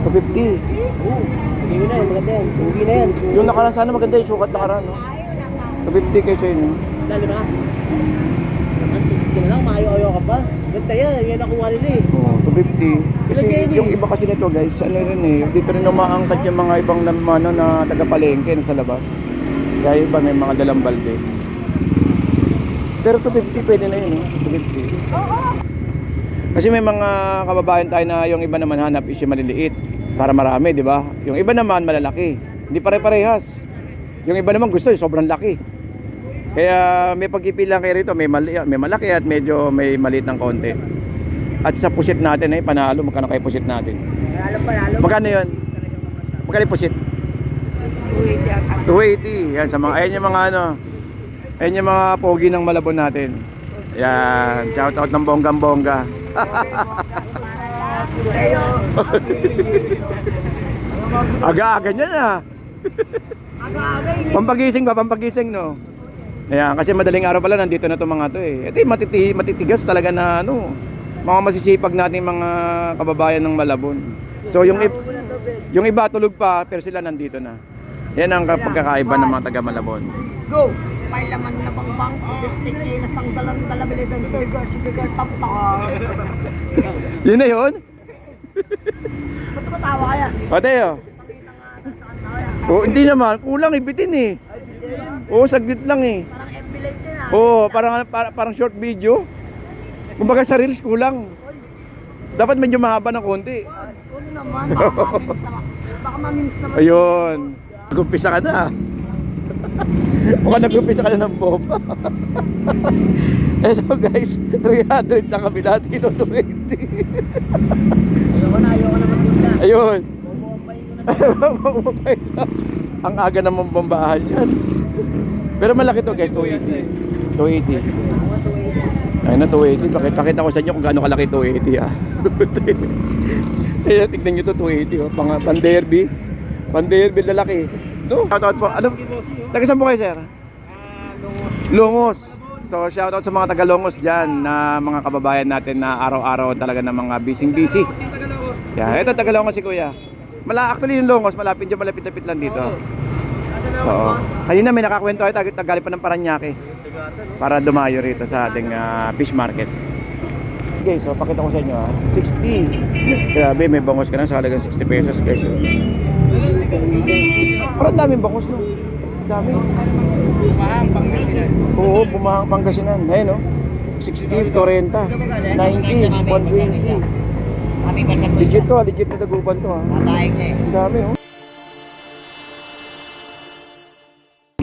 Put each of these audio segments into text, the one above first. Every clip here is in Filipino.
250. Oo. Hindi mo na yan, maganda yan. Sugi na yan. Yung nakaraan sana maganda yung sukat nakaraan, no? 250 kayo sa inyo. Lalo na. Tingnan lang, maayo-ayo ka pa. Ganda yan, yan nakuha nila eh. Oo, 250. Kasi Ilan yan yung eh? iba kasi nito guys, ano rin eh, dito rin umaangkat yung mga ibang ano, na taga-palengke sa labas. Kaya iba may mga dalang balde. Pero 250 pwede na yun, 250. Kasi may mga kababayan tayo na yung iba naman hanap is yung maliliit para marami, di ba? Yung iba naman malalaki. Hindi pare-parehas. Yung iba naman gusto yung sobrang laki. Kaya may pagpipilian kayo rito, may malaki at medyo may maliit ng konti. At sa pusit natin ay panalo, magkano kayo pusit natin? Panalo. Magkano 'yon? Magkano yung pusit? 280. Yan sa mga ayun yung mga ano. Ayun yung mga pogi ng Malabon natin. Yan, shout out ng bonggang-bongga. Aga-aga niya na. Pampagising ba? Pampagising, no? Ayan, kasi madaling araw pala nandito na itong mga to eh. Ito yung matitigas talaga na ano, mga masisipag nating mga kababayan ng Malabon. So yung iba tulog pa pero sila nandito na. Yan ang pagkakaiba ng mga taga Malabon. Go! May laman na bangbang, lipstick niya yung nasang dalabilid ang sigar, tap-tap. Yun na yun? Ba't matawa kaya? Pateo. Oh, hindi naman, kulang ibitin eh. Oo, saglit lang eh. Parang emulate din ah. Oo, parang short video. Kumbaga sa reels kulang. Dapat medyo mahaba ng konti. Huwag naman, baka mamims naman. Ayun. Nag-umpisa ka na. Mukhang nag-umpisa ka na ng bomba. Eto guys, 300 sa kabila, dito 280. Ayoko na magtinda. Ayun. Bumumpay ko na. Ang aga namang bombahan yan. Pero malaki to guys, 280. 280. Ayun na 280. Pakita ko sa inyo kung gaano kalaki 280 ah. Ayun, tignan nyo to 280 oh. Pan-derby. Pan-derby lalaki. No? Shoutout po. Ano? Taga saan po kayo, sir? Lungos. So shoutout sa mga taga Lungos dyan na mga kababayan natin na araw-araw talaga ng mga busy. Yeah, ito taga Lungos si Kuya. Actually yung Lungos, malapit lang dito. Oo. Kanina may nakakwento tayo, galing pa ng Paranaque para dumayo rito sa ating fish market. Okay, so pakita ko sa inyo 60. Grabe, may bangos ka na sa halagang 60 pesos guys. Parang daming bangos no. Dami. Bumahang Pangasinan. Oo, bumahang Pangasinan. Ayun no. 60, 40, 90, 120. Legit to, legit na dagupan to ha. Mataing na eh. Ang dami oh.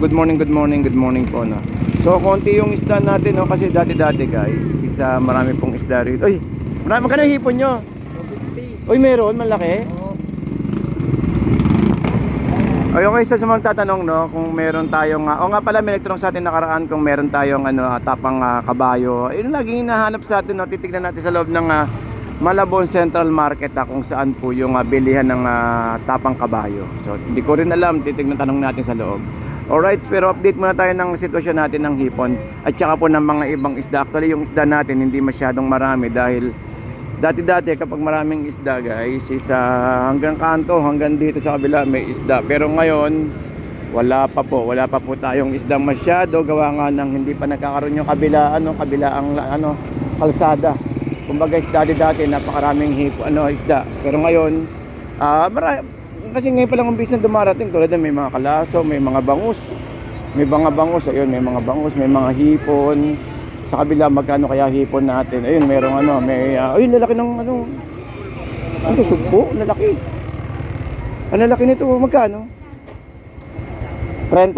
Good morning po no. So konti yung isda natin no kasi dati guys, marami pong isda rito. Uy, magkano yung hipon nyo? 250. Uy, meron, malaki. Ay, okay, sa mga tatanong no, kung meron tayong nga pala may nagtanong sa atin nakaraan kung meron tayong tapang kabayo. Ayun laging hinahanap sa atin no, titignan natin sa loob ng Malabon Central Market kung saan po yung bilihan ng tapang kabayo. So hindi ko rin alam, titignan tanong natin sa loob. Alright, pero update muna tayo ng sitwasyon natin ng hipon at saka po ng mga ibang isda. Actually yung isda natin hindi masyadong marami dahil dati kapag maraming isda guys is hanggang kanto, hanggang dito sa kabila may isda. Pero ngayon wala pa po tayong isda masyado gawa nga ng hindi pa nagkakaroon yung kabila ang kalsada. Kumbaga dati napakaraming isda. Pero ngayon kasi ngayon pa lang umpisa dumarating tulad ng may mga kalaso, may mga bangus. Ayun, may mga bangus, may mga hipon. Sa kabila magkano kaya hipon natin? Ayun, merong ayun, lalaki ng ang tusog po, lalaki. Ang lalaki nito, magkano? 30?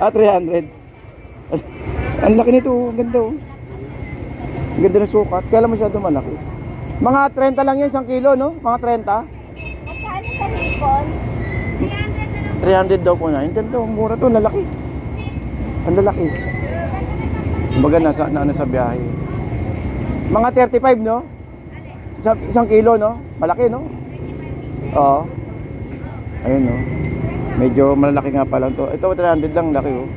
300. Ang laki nito, ang ganda oh. Ang ganda ng sukat, kaya lang masyado malaki. Mga 30 lang yan, 1 kilo no? Mga 30? 300 daw po na. Ang ganda, mura to, lalaki. Ang lalaki. Kumbaga nasa biyahe. Mga 35 no? 1 kilo no? Malaki no? Oo. Ayun no. Medyo malalaki nga pala to. Ito 300 lang, laki oh.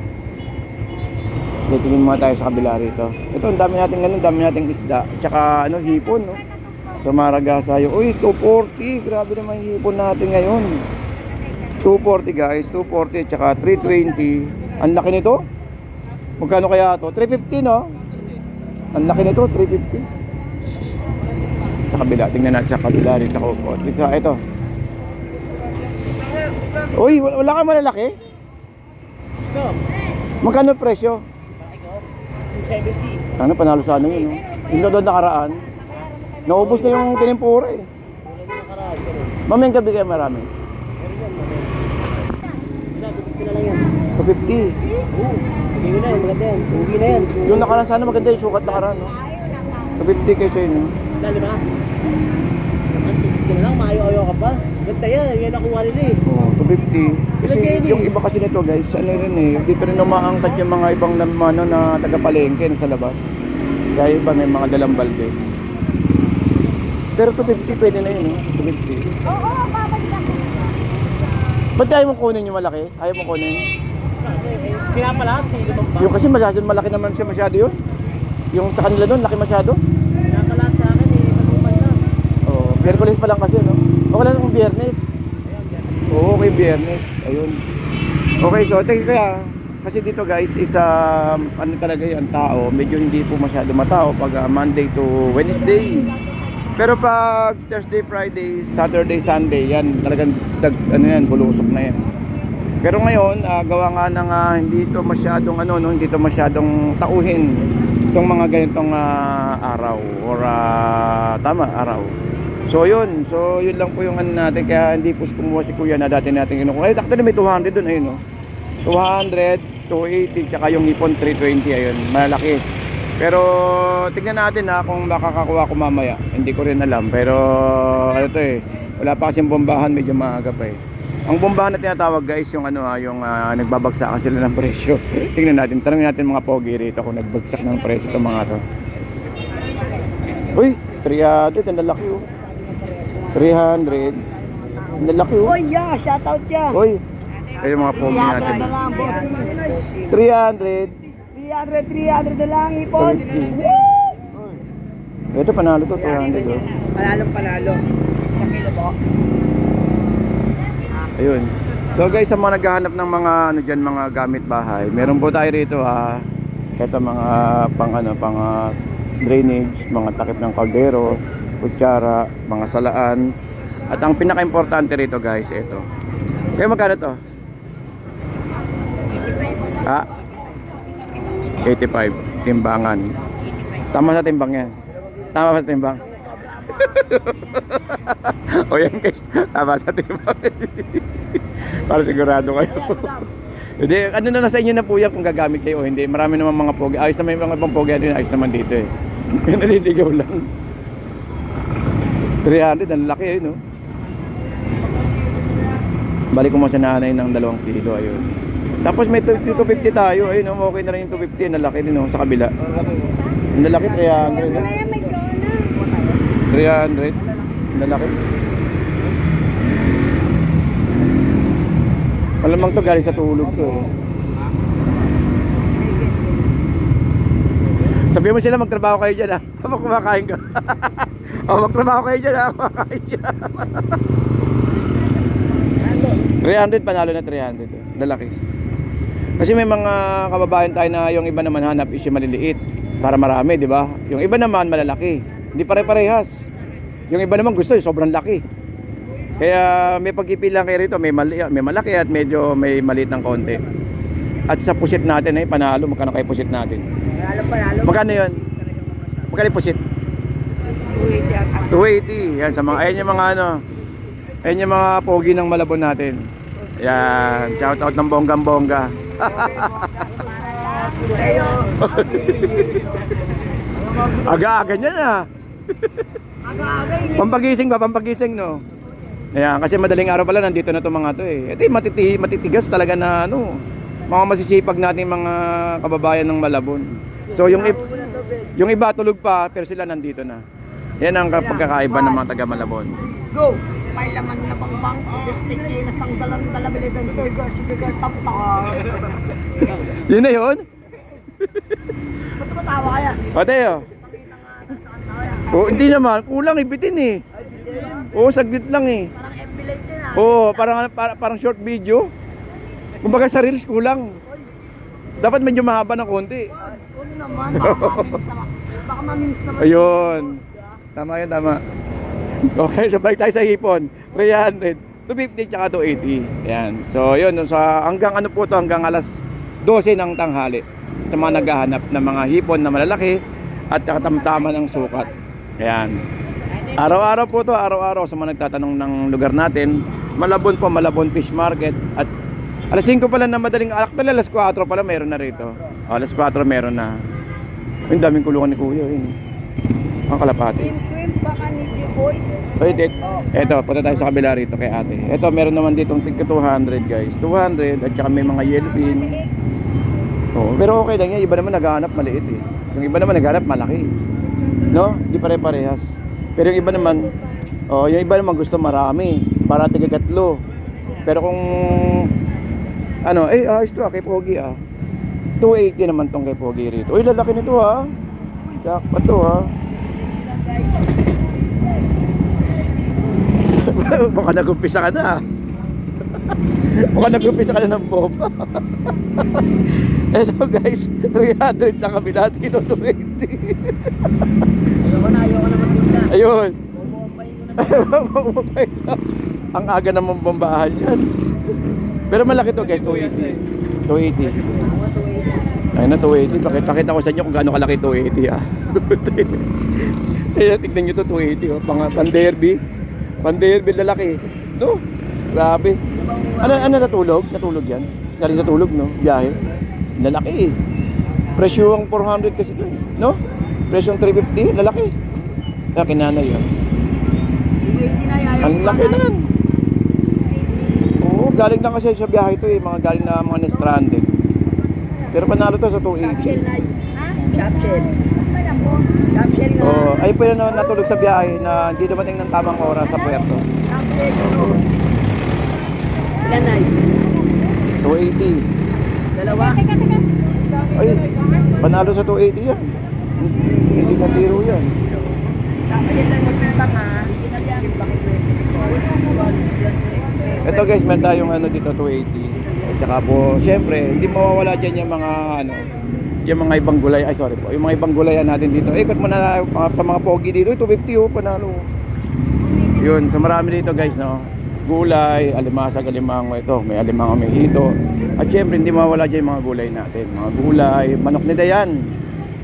Tingin muna tayo sa kabila rito. Ito, ang dami nating isda. Tsaka hipon no? Sa Maragasay. Uy, 240. Grabe naman yung hipon natin ngayon. 240 guys, 240 tsaka 320. Ang laki nito. Magkano kaya to? 350 no? Ang laki nito, 350. Sa kabila, tingnan natin sa kabila rin sa kupot. Dito sa ito. Uy, wala kang malalaki? Magkano presyo? 70. Ano, panalo sa ano yun, no? Yung doon nakaraan. Naubos na yung tinimpura eh. Mamayang gabi kaya marami. 250. Hindi mo na yan, maganda yan. Hindi na yan. Yung nakaraan sana maganda yung sukat nakaraan, no? 250 kayo sa'yo, no? Lalo na. Tingnan lang, maayo-ayo ka pa. Ganda yan, yan nakuha nila eh. Oo, 250. Kasi yung iba kasi nito guys, ano rin eh, dito rin umaangkat yung mga ibang ano, na taga-palengke sa labas. Kaya iba may mga dalang balde. Pero 250 pwede na yun, no? 250. Oo, babalik ako. Ba't ayaw mo kunin yung malaki? Ayaw mo kunin? Pinapalat, hindi ba ba? Yung kasi masyado malaki naman siya masyado yun. Yung sa kanila doon, laki masyado. Pinapalat sa akin eh, manuman na. Oo, Biyerkules pa lang kasi, no? Okay lang kung Biyernes. Oo, okay, Biyernes. Ayun. Okay, so kaya kasi dito guys is ano talaga yung tao, medyo hindi po masyado matao pag Monday to Wednesday. Pero pag Thursday, Friday, Saturday, Sunday, yan talagang ano yan, bulusok na yan. Pero ngayon, gawa nga ng hindi ito masyadong ano, no, hindi ito masyadong tauhin itong mga ganitong araw or tama, araw. So yun lang po yung ano natin, kaya hindi po kumuha si Kuya na dati natin kinukuha. Eh, actually may 200 doon, ayun, no. 200, 280, tsaka yung hipon 320, ayun, malaki. Pero tignan natin kung makakakuha ko mamaya. Hindi ko rin alam, pero ano to eh, wala pa kasing bombahan, medyo maaga pa eh. Ang bombahan na tinatawag guys, yung ano yung nagbabagsakan sila ng presyo. Tingnan natin, tanungin natin mga pogi rito kung nagbagsak ng presyo itong mga to. Uy, 300, ang lalaki oh. 300, ang lalaki oh. Oh yeah, shout out dyan. Uy, ayun mga pogi natin. 300 na lang, boss. 300. 300 na lang, ipon. Ito panalo to, 200 oh. Panalo. Sa kilo po. Ayun. So guys, sa mga naghahanap ng mga ano diyan, mga gamit bahay, meron po tayo rito ito mga pang drainage, mga takip ng kaldero, kutsara, mga salaan. At ang pinaka-importante rito guys, ito. Kaya magkano to? 85, timbangan. Tama sa timbang yan. Tama sa timbang. O yan guys, tama sa timbang. Para sigurado kayo. Hindi, ano na nasa inyo na po yan kung gagamit kayo o hindi. Marami naman mga pogi. Ayos naman yung mga ibang pogi din, ayos naman dito eh. Naliligaw lang. 300, ang laki eh, no? Balik ko mo sa nanay ng 2 kilo, ayun. Tapos may 250 tayo, ayun, okay na rin yung 250, nalaki din sa kabila. Nalaki, 300. No? 300, nalaki. Malamang to galing sa tulog to eh. Sabihin mo sila magtrabaho kayo dyan habang kumakain ka. Magtrabaho kayo dyan kumakain siya. 300, panalo na 300. Lalaki. Kasi may mga kababayan tayo na yung iba naman hanap is yung maliliit para marami, di ba? Yung iba naman malalaki. Hindi pare-parehas. Yung iba naman gusto yung sobrang laki. Kaya may pagpipilian kayo rito, may malaki at medyo may maliit ng konti. At sa pusit natin panalo, magkano kayo pusit natin? Panalo. Magkano yun? Magkano yung pusit? 280. Yan sa mga, ayan yung mga ayan yung mga pogi ng Malabon natin. Yan, shout out ng bonggang-bongga. Aga-aga niyan Pampagising ba? Pampagising no? Ayan, kasi madaling araw pala nandito na itong mga to eh. Ito yung matitigas talaga na mga masisipag nating mga kababayan ng Malabon. So yung iba tulog pa pero sila nandito na. Yan ang pagkakaiba ng mga taga Malabon. Go! May laman na bang bang, lipstick niya nasang dalabili ng sugar, tap-tar. Yun na yun? Ba't tumatawa kaya? Pati Oh, hindi naman. Kulang ibitin eh. Oo, saglit lang eh. Parang envelope din ah. Oo, parang short video. Kumbaga sa reels kulang. Dapat medyo mahaba ng konti. Huwag naman, baka mamiss naman. Ayun. Tama yun, tama. Okay, so balik tayo sa hipon. 300, 250 tsaka 280. Ayan. So yun, sa hanggang ano po to, hanggang alas 12 ng tanghali. Sa mga naghahanap ng mga hipon na malalaki at katamtaman ng sukat. Ayan. Araw-araw po to, araw-araw sa mga nagtatanong ng lugar natin. Malabon po, Malabon Fish Market. At alas 5 pala na madaling actually alas 4 pala meron na rito. Alas 4 meron na. Yung daming kulungan ni Kuya yun. Ang kalapati. Swim baka need you boys. Wait, eto, punta tayo sa kabila rito kay ate. Eto, meron naman ditong tigka 200 guys. 200 at saka may mga yellowfin. Oh, pero okay lang yan. Iba naman naghahanap maliit eh. Yung iba naman naghahanap malaki. No? Hindi pare-parehas. Pero yung iba naman, oh, yung iba naman gusto marami. Para tigakatlo. Pero kung ano, ayos to kay Pogi 280 naman tong kay Pogi rito. Uy, lalaki nito Sakpa to Baka nag-umpisa ka na. Baka nag-umpisa ka na ng bomba. Eto guys, 300 sa kabila, dito 280. Ayoko na magtinda. Ayun. Bumabayin ko na. Ang aga namang bombahan yan. Pero malaki to guys, 280. 280. Ayun na 280. Pakita ko sa inyo kung gaano kalaki 280 Ayun, tignan nyo to 280 Pan-derby. Pan-derby lalaki. No? Grabe. Ano natulog? Natulog yan? Galing sa tulog, no? Biyahe. Lalaki Presyo ang 400 kasi to, no? Presyo ang 350, lalaki. Kaya kinanay yun. Ang laki na yan. Oo, galing na kasi sa biyahe to mga galing na mga na-stranded. Pero panalo to sa 280. Caption. Oh, ayun pa yun natulog sa biyahe na hindi dumating ng tamang oras sa puerto. Ilan na? 280. Dalawa? Ay, panalo sa 280 yan. Hindi na biro yan. Kapag yan magpintang Ito guys, meron tayong dito 280. At saka po, syempre, hindi mawawala dyan yung mga yung mga ibang gulay. Ay, sorry po. Yung mga ibang gulayan natin dito. Ikot mo na sa mga pogi dito. 250 panalo. Yun, so marami dito guys, no. Gulay, alimasag, alimango ito. May alimango, may hito. At syempre, hindi mawawala dyan yung mga gulay natin. Mga gulay, manok ni Dayan.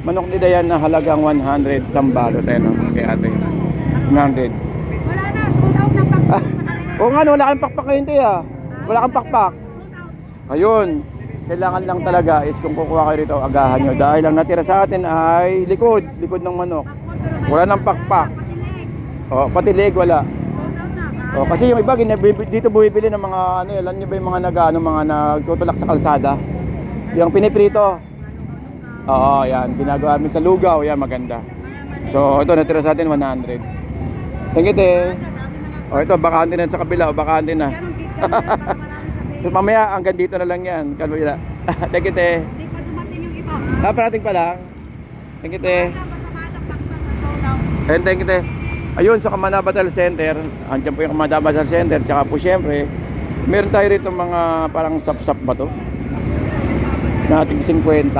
Manok ni Dayan na halagang 100 sambalo tayo, no. Kaya ate. 100. Wala na, sold out ng pakpak. Oo nga, no, wala kang pakpak ngayon tayo Wala kang pakpak. Ayun. Kailangan lang talaga is kung kukuha kayo rito, agahan nyo. Dahil ang natira sa atin ay likod ng manok. Wala nang pakpak. O, pati leg wala. O, kasi yung iba, dito bumibili ng mga, alam nyo ba yung mga mga nagtutulak sa kalsada? Yung piniprito. Oo, yan. Ginagawa namin sa lugaw. Yan, maganda. So, ito, natira sa atin 100. Thank you, te. O, ito, bakante na sa kabila. O, bakante na. So mamaya hanggang dito na lang yan. Kalwila. Thank you, te. Hindi pa dumating yung iba. Parating pa lang. Thank you, te. Basta-basta pakpak na sold out. And thank you, te. Ayun, sa Kamana Battle Center. Andiyan po yung Kamana Battle Center. Tsaka po syempre, meron tayo rito mga parang sap-sap ba to? Nating 50.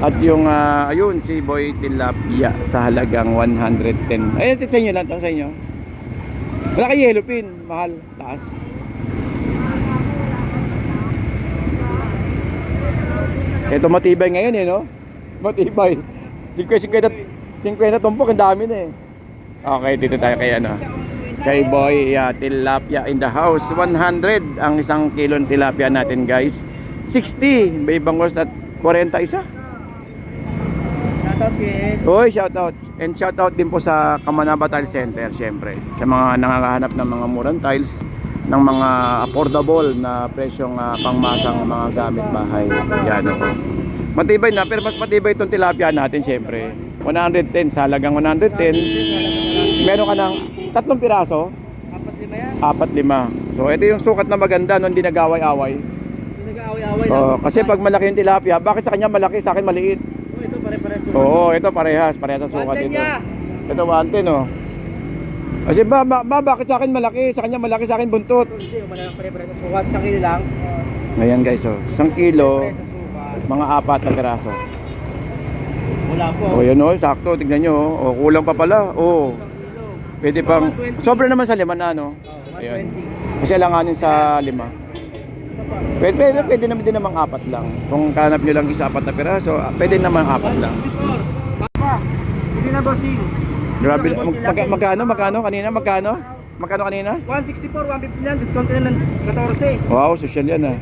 At yung, ayun, si Boy Tilapia sa halagang 110. Ayun, sa inyo lang. Sa inyo. Wala kay yellowfin. Mahal. Taas. Ito matibay ngayon no? Matibay. 50 tumpok, ang dami na Okay, dito tayo kay kay Boy Tilapia in the house. 100 ang isang kilong tilapia natin guys. 60 may bangos at 40 isa. Shoutout kid. Oy, shoutout. And shoutout din po sa Kamanaba Tile Center syempre. Sa mga nangangahanap ng mga murang tiles, ng mga affordable na presyong pangmasang mga gamit bahay. Yan Matibay na, pero mas matibay itong tilapia natin syempre. 110 sa halagang 110. Meron ka ng 3 piraso. 4-5 yan. 4-5. So ito yung sukat na maganda nung hindi nag-away-away. Hindi nag-aaway-aaway Kasi pag malaki yung tilapia, bakit sa kanya malaki, sa akin maliit? Ito pare-pare sukat. Oo, ito parehas ang sukat Wanted ito. niya. Ito 110 oh. Kasi bakit sa akin malaki? Sa kanya malaki, sa akin buntot. Hindi, wala pare-pare sa sukat. Sa kilo lang. Ayan guys, oh. 1 kilo, Pare sa sukat. mga 4 na piraso. Wala po. Oh, yun oh, sakto. Tignan nyo oh. Oh, kulang pa pala. Oh. Pwede pang, sobra naman sa 5 na ano. Oh, Ayan. 120. Kasi alanganin sa 5. Pwede naman din namang 4 lang. Kung kanap nyo lang isa 4 na piraso, pwede naman 4 lang. 64. Papa, hindi na bossing. Grabe, magkano kanina? Magkano kanina? 164, 150 lang. Discount na ng 14. Wow, social yan ah.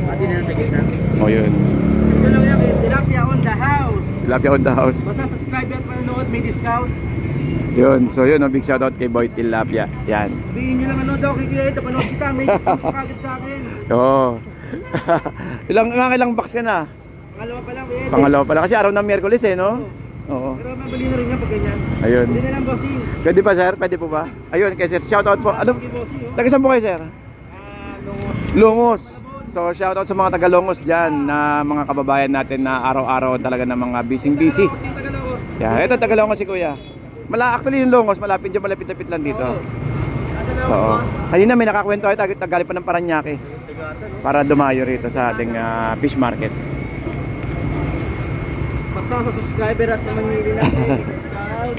Pati na sa gitna. Oh, yun. Ito lang yan, tilapia on the house. Tilapia on the house. Basta subscribe at manonood, may discount. Yun, so yun, big shoutout kay Boy Tilapia. Yan. Sabihin nyo lang ano daw, kikita, panood kita, may discount pa kagad sa akin. Oo. ilang box ka na? Pangalawa pa lang, kuya. Pangalawa pala. Kasi araw ng Miyerkules eh, no? Oo. Pero mabali na rin yan pag ganyan. Ayun. Hindi na lang bossing. Pwede pa sir? Pwede po ba? Ayun, kay sir. Shoutout po. Ano? Sige bossing, oh. Taga saan po kayo sir? Lungos. Lungos. So shoutout sa mga taga Lungos dyan na mga kababayan natin na araw-araw talaga ng mga busy. Bossing, taga Lungos. Yeah, ito taga Lungos si Kuya. Actually yung Lungos, malapit lang dito. Oo. Kanina may nakakwento ay tagali pa ng Paranaque para dumayo rito sa ating fish market. Basta sa subscriber at namangili natin. Discount.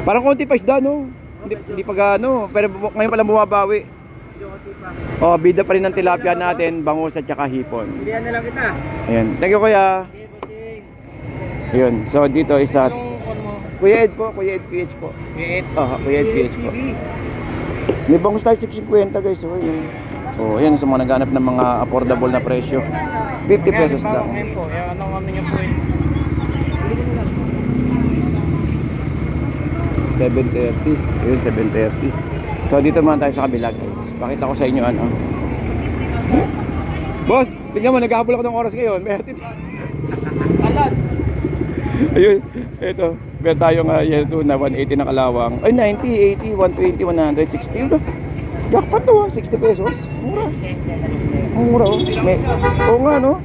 Parang konti pa isda no? Hindi pa gaano, pero ngayon pa lang bumabawi. Oh, bida pa rin ng tilapia natin, bangus at saka hipon. Bilihan na lang kita. Ayan. Thank you Kuya. Okay, bossing. Ayun. So dito isa Anong phone mo? Kuya Ed po, Kuya Ed PH po. Wait. Kuya Ed PH po. TV. May bangus tayo 650 guys. Oh, yun. So, ayan sa mga naghanap ng mga affordable na presyo. 50 pesos lang. Ngayon po, anong ano niyo po eh? 730. Ayun, 730. So, dito naman tayo sa kabila guys. Pakita ko sa inyo ano. Boss, tingnan mo, naghahabol ako ng oras ngayon. May hatid. Ayun, ito. Meron tayong yellow tuna, 180 na kalawang. Ay, 90, 80, 120, 100, 60. Ito. Jackpot to 60 pesos. Mura. Ang mura oh. Oo nga no.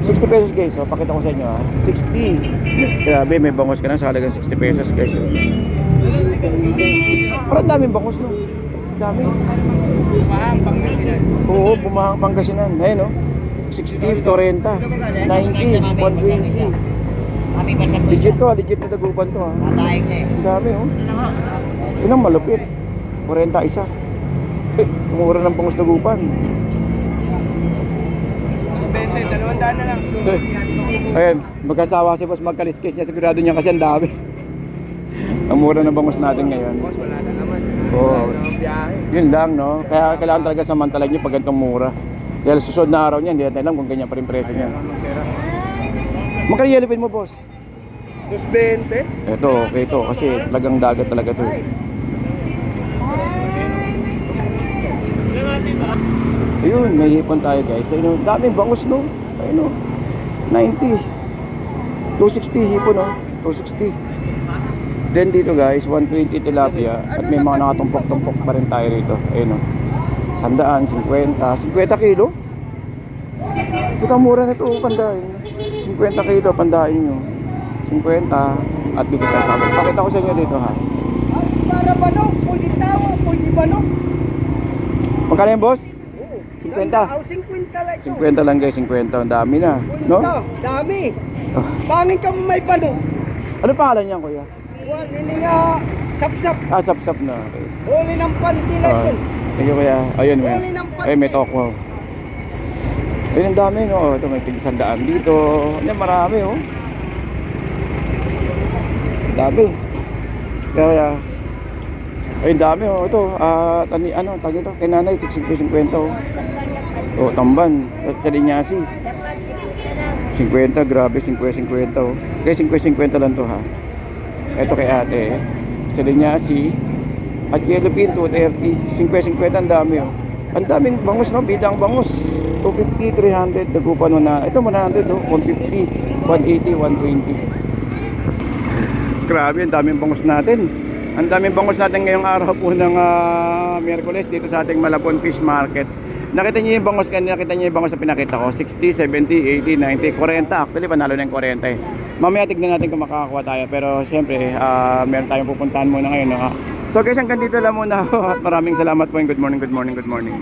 60 pesos guys. So, pakita ko sa inyo 60. Grabe, may bangos ka na sa halagang 60 pesos guys. Parang daming bangos no. Dami. Pahang Pangasinan. Oo, bumahang Pangasinan. Ayun no. 60, 40, 90, 120. Legit na dagupan to ha. Ang dami oh. Yun ang malupit. 40 isa. Mura ng bangus dagupan. 20, 200 na lang. Ayun, magkasawa si boss magkaliskis niya. Sigurado niya kasi ang dami. Ang mura ng bangus natin ngayon. Boss, wala na naman. Oo. Wala na biyahe. Yun lang no. Kaya kailangan talaga samantalan niyo pag ganitong mura. Dahil susunod na araw niya, hindi natin alam kung ganyan pa rin presyo niya. Magkano yellowfin mo boss? 220. Ito, okay to. Kasi talagang dagat talaga to. Ayun, may hipon tayo guys. Ayun, daming bangus no. Ayun no. 90. 260 hipon no. 260. Then dito guys, 120 tilapia. At may mga nakatumpok-tumpok pa rin tayo rito. Ayun no. 100, 50. 50 kilo. Ito mura na ito, pandain. 50 kilo, pandain nyo. 50. At dito tayo sa amin. Pakita ko sa inyo dito ha. Para banok, pwede tawa, pwede banok. Magkano yung boss? 50. 50 lang ito. 50 lang guys, 50. Ang dami na. No? Dami. Oh. Pangin ka mo may banok. Ano pangalan niyan kuya? Huwag, hindi nga sap-sap. Sap-sap na. Okay. Huli ng pantila Ah, ito. thank you kuya. Ayun may. Huli ng Ay may tokwa. Ayun ang dami no. Oh, ito may tig-100 dito. Ano marami oh. Dami. Kaya ayun dami oh. Ito ano tawag ito? Kay nanay 650 oh. Oh, tamban sa linyasi. 50, grabe 50 oh. Kaya 50 lang to ha. Ito kay ate sa linyasi. At yellowfin 230, 50 ang dami oh. Ang daming bangus no, bida ang bangus. 250, 300, dagupan mo na. Ito 100 oh, 150, 180, 120. Grabe, ang daming bangus natin. Ang daming bangus natin ngayong araw po ng Miyerkules dito sa ating Malabon Fish Market. Nakita niyo yung bangos kanina, nakita niyo yung bangos na pinakita ko, 60, 70, 80, 90, 40. Actually, panalo na yung 40 eh. Mamaya tignan natin kung makakakuha tayo. Pero siyempre, meron tayong pupuntahan muna ngayon. No? So guys, hanggang dito lang muna. Maraming salamat po and good morning, good morning, good morning.